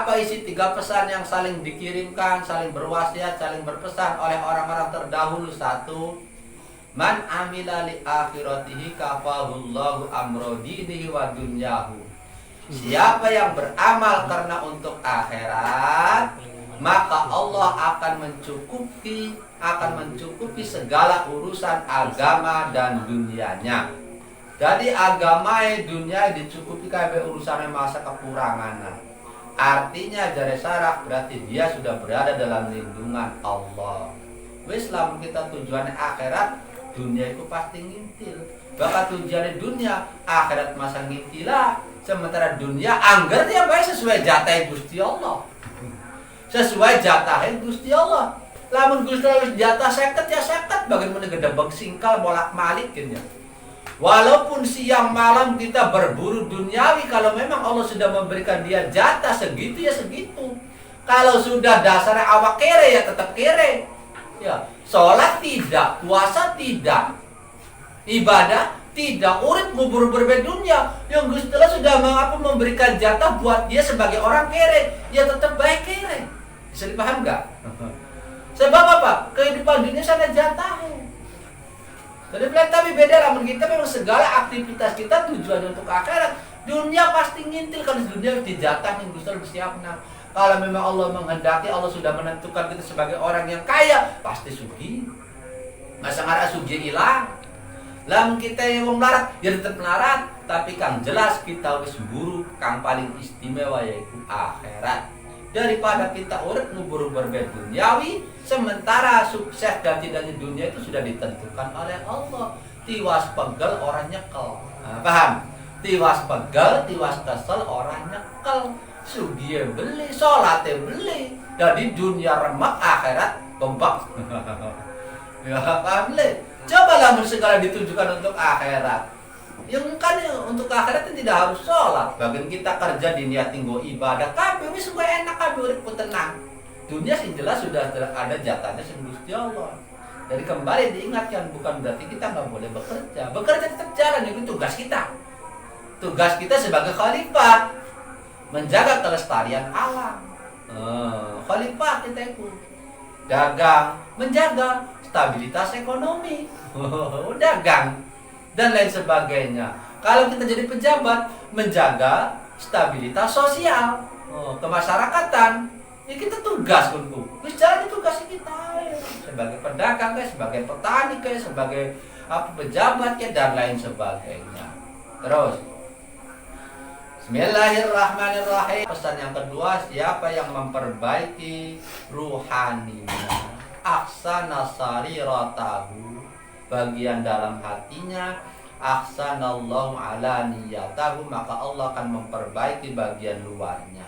Apa isi 3 pesan yang saling dikirimkan, saling berwasiat, saling berpesan oleh orang-orang terdahulu? 1. Man amila li akhiratihi kafahullahu amro dinihi wa dunyahu. Siapa yang beramal karena untuk akhirat, maka Allah akan mencukupi segala urusan agama dan dunianya. Jadi agama dunia dicukupi kabeh urusannya masa kekurangan. Artinya jare saraf berarti dia sudah berada dalam lindungan Allah. Wis lamun kita tujuannya akhirat, dunia itu pasti ngintil. Bahkan tujuannya dunia, akhirat masa ngintilah. Sementara dunia anggar dia baik sesuai jatah Gusti Allah. Sesuai jatah Gusti Allah. Lamun Gusti Allah jatah 50 ya 50, bagaimana gedebek singkal bolak-malik ya. Walaupun siang malam kita berburu duniawi, kalau memang Allah sudah memberikan dia jatah segitu ya segitu. Kalau sudah dasarnya awak kere ya tetap kere. Ya, sholat tidak, puasa tidak, ibadah tidak, urip ngubur berbeda dunia. Yang Gusti Allah sudah memberikan jatah buat dia sebagai orang kere, ya tetap baik kere. Bisa dipaham nggak? Sebab apa? Kehidupan dunia sana jatah. Tapi beda lah, kita memang segala aktivitas kita tujuannya untuk akhirat. Dunia pasti ngintil, kalau dunia dijatah yang Gusti Allah bersiapna. Kalau memang Allah menghendaki, Allah sudah menentukan kita sebagai orang yang kaya, pasti sugi. Masa ngara sugi hilang. Lamun kita yang melarat, ya tetap melarat. Tapi kang jelas kita wis buru kang paling istimewa yaitu akhirat. Daripada kita urip ngubur berbeda duniawi, sementara sukses dan tidaknya dunia itu sudah ditentukan oleh Allah. Tiwas pegel orang nyekel. Nah, paham? Tiwas pegel, tiwas kesel orang nyekel. Sugiye beli, sholatnya beli. Jadi dunia remak, akhirat bembak. Ya paham le? Cobalah segala ditujukan untuk akhirat. Yang kan untuk akhirat itu tidak harus sholat. Bagian kita kerja di niat tinggal ibadah, kabeh wis enak, kabeh urip tenang. Dunia sih jelas sudah ada jatahnya sing Gusti Allah. Jadi kembali diingatkan, bukan berarti kita nggak boleh bekerja. Bekerja tetap jalan, itu tugas kita. Tugas kita sebagai khalifah menjaga kelestarian alam. Khalifah kita itu dagang, menjaga stabilitas ekonomi, dagang dan lain sebagainya. Kalau kita jadi pejabat, menjaga stabilitas sosial, kemasyarakatan. Ya kita tugas untuk jalan tugas kita sebagai pedagang, sebagai petani, sebagai pejabat dan lain sebagainya. Terus Bismillahirrahmanirrahim. Pesan yang kedua, siapa yang memperbaiki ruhaninya, ahsana sariratahu, bagian dalam hatinya, ahsanallahu ala niyatahu, maka Allah akan memperbaiki bagian luarnya.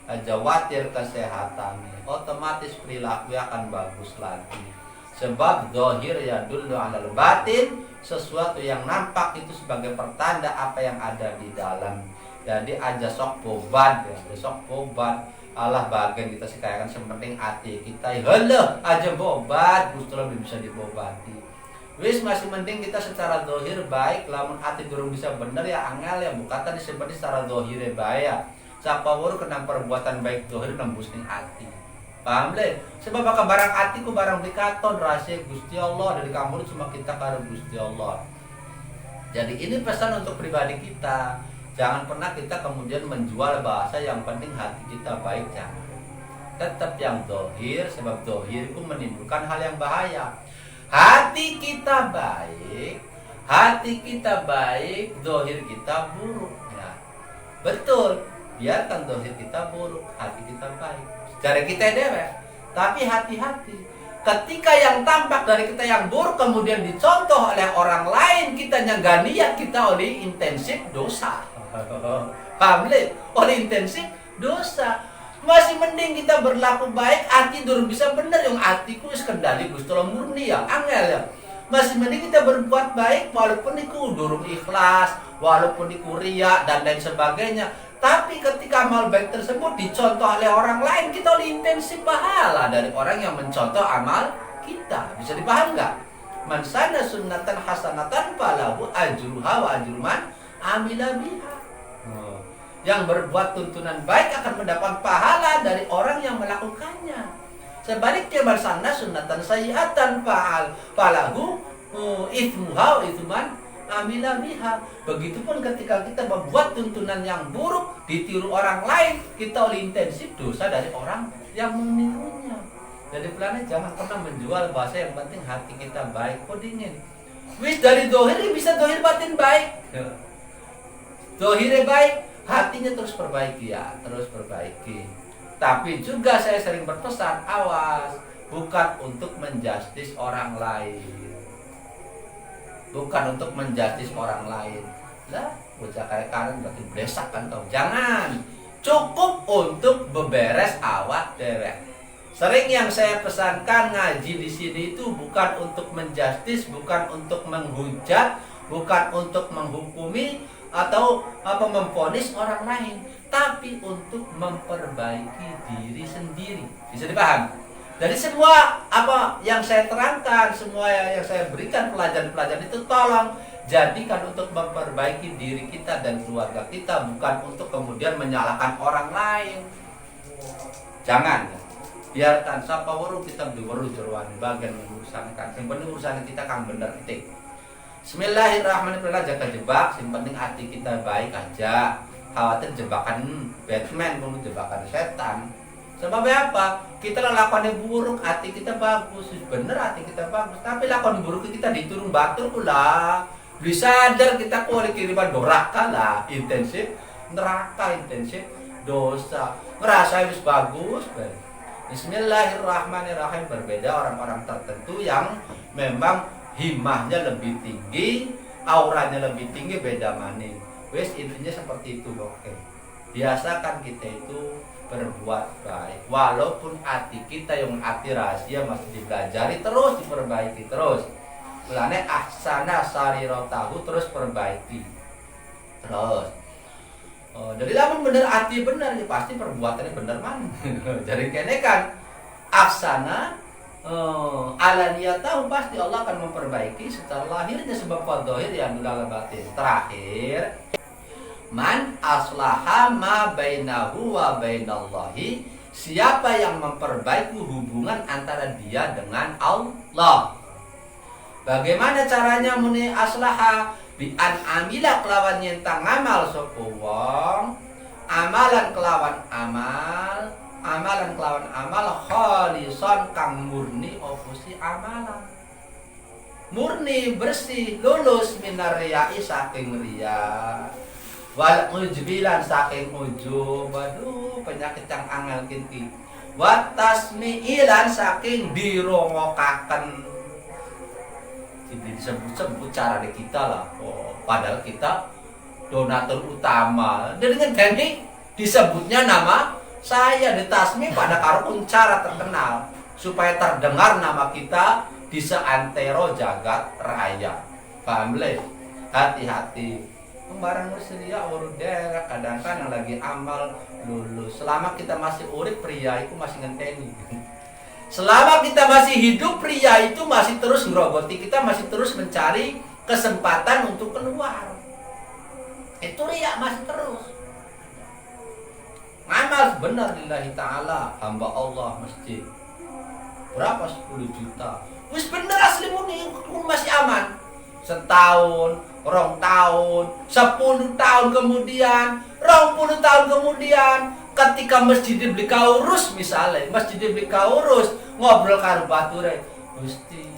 Jawatir kesehatannya, otomatis perilaku akan bagus lagi. Sebab zahir yadullu alal batin, sesuatu yang nampak itu sebagai pertanda apa yang ada di dalam. Jadi aja sok bobat ya, besok bobat. Allah bagian kita sekayakan sepenting hati kita. Halah aja bobat, Gusti Allah bisa dibobati. Wis masih mending kita secara zahir baik, lamun hati durung bisa bener ya angel ya, bukatan disebut secara zahir baik. Sapa wur kena perbuatan baik zahir nembus ning hati. Paham le? Sebab bakal barang hatiku barang dikaton rahasia Gusti Allah, dari kamu cuma kita karo Gusti Allah. Jadi ini pesan untuk pribadi kita. Jangan pernah kita kemudian menjual bahasa yang penting hati kita baik, jangan. Tetap yang zahir, sebab zahir itu menimbulkan hal yang bahaya. Hati kita baik, zahir kita buruk ya. Betul, biarkan zahir kita buruk, hati kita baik. Cara kita dewe, tapi hati-hati. Ketika yang tampak dari kita yang buruk kemudian dicontoh oleh orang lain, kita nggak niat, kita oleh intensif dosa. Paham le? Oleh intensif dosa. Masih mending kita berlaku baik, hati durung bisa bener, yang hatiku wis kendali Gusti Allah murni ya, angel ya. Masih mending kita berbuat baik walaupun iku durung ikhlas, walaupun iku riya dan lain sebagainya. Tapi ketika amal baik tersebut dicontoh oleh orang lain, kita oleh intensif pahala dari orang yang mencontoh amal kita. Bisa dipaham nggak? Man sana sunnatan hasanatan falahu ajruha wa ajru man amila biha. yang berbuat tuntunan baik akan mendapat pahala dari orang yang melakukannya. Sebaliknya man sanna sunnatan sayyi'atan falahu itsmuha wa itsman amila biha. Begitupun ketika kita membuat tuntunan yang buruk ditiru orang lain, kita oleh intensif dosa dari orang yang menirunya. Jadi pelane jangan pernah menjual bahasa, yang penting hati kita baik. Kok dingin? Wis dari dohir bisa dohir batin baik. Dohirnya baik, hatinya terus perbaiki ya, terus perbaiki. Tapi juga saya sering berpesan, awas, bukan untuk menjustis orang lain. Bukan untuk menjustis orang lain. Lah, bocah kayak kalian berarti blesak kan kau. Jangan. Cukup untuk beberes awak dewek. Sering yang saya pesankan ngaji di sini itu bukan untuk menjustis, bukan untuk menghujat, bukan untuk menghukumi atau memvonis orang lain, tapi untuk memperbaiki diri sendiri. Bisa dipahami? Dari semua apa yang saya terangkan, semua yang saya berikan pelajaran-pelajaran itu tolong jadikan untuk memperbaiki diri kita dan keluarga kita, bukan untuk kemudian menyalahkan orang lain. Jangan. Biarkan sapa waru kita diweru jeruan bagian urusankan. Yang penting urusan kita kang bener titik. Bismillahirrahmanirrahim. Jaga jebak, yang penting hati kita baik aja. Khawatir jebakan Batman, bukan jebakan setan. Sebabnya apa? Kita lakukan yang buruk, hati kita bagus, bener hati kita bagus. Tapi lakukan buruk kita diturun batur pula. Bisa sadar kita oleh kiriman doraka lah, intensif neraka, intensif dosa. Ngerasa harus bagus, baik. Bismillahirrahmanirrahim. Berbeda orang-orang tertentu yang memang himmahnya lebih tinggi, auranya lebih tinggi, beda maning. Wes intinya seperti itu, oke. Biasakan kita itu berbuat baik, walaupun hati kita yang hati rahasia masih dipelajari terus, diperbaiki terus. Mulane ahsana sarirotahu, terus perbaiki terus. Jadi lamun bener hati bener ya pasti perbuatannya bener man. Jadi kene kan aksana alaniyatahu, pasti Allah akan memperbaiki secara lahirnya sebab fadhahir yang dalam batin. Terakhir, man aslaha ma bainahu wa bainallahi, siapa yang memperbaiki hubungan antara dia dengan Allah. Bagaimana caranya muni aslaha? Bi an amila kelawan nyentang amal sapa wong, amalan kelawan amal, amalan kelawan amal khalisan kang murni opusi amalan. Murni bersih lulus minar riya'i saking riya. Wal ujbilan saking ujub, waduh penyakit yang angel kinti. Wa tasmi'ilan saking dirongokaken. Jadi disebut-sebut cara di kita lah. Padahal kita donatur utama. Dan dengan teknik disebutnya nama saya di tasmi pada karun cara terkenal supaya terdengar nama kita di seantero jagat raya. Paham le? Hati-hati. Barang sedia urut daerah kadang-kadang yang lagi amal lulus. Selama kita masih urip, pria itu masih ngenteni. Selama kita masih hidup, pria itu masih terus ngerogoti kita, masih terus mencari kesempatan untuk keluar. Itu riya masih terus. Ngamal benar lillahi ta'ala, hamba Allah masjid. Berapa? 10 juta. Wis bener asli murni, masih aman. Setahun, 2 tahun, 10 tahun kemudian, 20 tahun kemudian, ketika masjid dibeli kaurus misalnya, masjid dibeli kaurus, ngobrol karo bature, Gusti,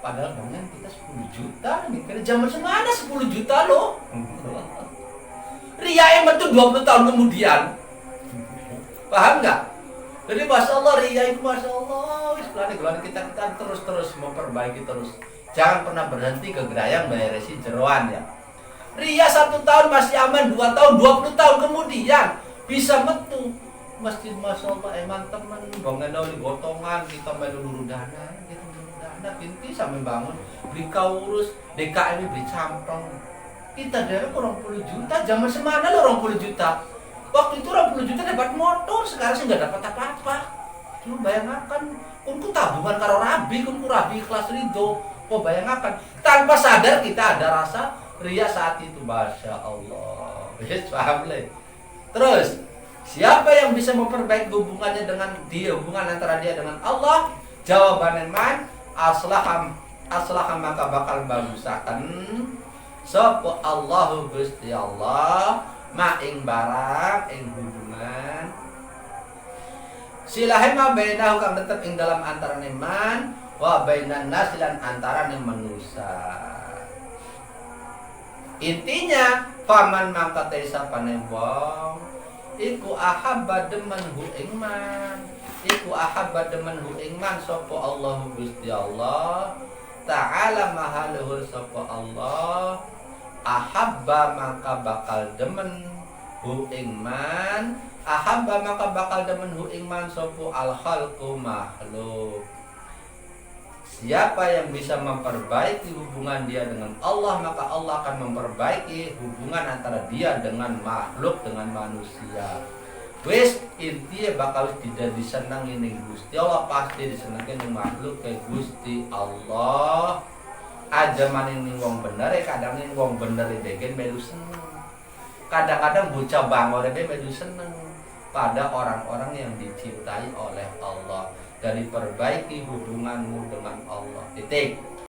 padahal bangun kita 10 juta, mikirnya zaman semana 10 juta loh. Ria emang tuh 20 tahun kemudian. Paham nggak? Jadi Masya Allah, ria itu Masya Allah, pelan-pelan kita terus memperbaiki terus. Jangan pernah berhenti ke gerayang beresi jeroan ya. Ria 1 tahun masih aman, 2 tahun, 20 tahun kemudian bisa metu masjid. Masya Allah, emang teman bangun di gotongan, kita melulu dana, kita melulu dana, pinti sampai bangun, beli kaurus, DKM beli campong. Kita dari 20 juta, zaman semana lo 20 juta. Waktu itu 20 juta dapat motor, sekarang sih nggak dapat apa-apa. Lu bayangkan, kunku tabungan karo rabi, kunku rabi kelas ridho. Kok bayangkan, tanpa sadar kita ada rasa ria saat itu. Masya Allah. Yes, paham le. Terus, siapa yang bisa memperbaiki hubungannya dengan dia, hubungan antara dia dengan Allah? Jawabannya man aslaham maka bakal bagusaken sapa Allahu Gusti Allah ma ing barang ing hubungan silahe ma bainahu kang tetep ing dalam antarané man wa bainan nas lan antarané manusia. Intinya paman mangka sapane wong iku ahabba demen hu ing man iku ahabba demen hu ing man sapa Allah Gusti Allah ta'ala maha luhur sapa Allah ahabba maka bakal demen hu ing man ahabba maka bakal demen hu ing man sapa al khalqu makhluk. Siapa yang bisa memperbaiki hubungan dia dengan Allah, maka Allah akan memperbaiki hubungan antara dia dengan makhluk, dengan manusia. Wis intinya bakal tidak disenangi ning Gusti Allah, pasti disenangi ning makhluk kayak Gusti Allah. Aja maning ning wong bener, kadang ning wong bener degen melu seneng. Kadang-kadang bocah bangor melu seneng pada orang-orang yang dicintai oleh Allah. Dari perbaiki hubunganmu dengan Allah. Titik.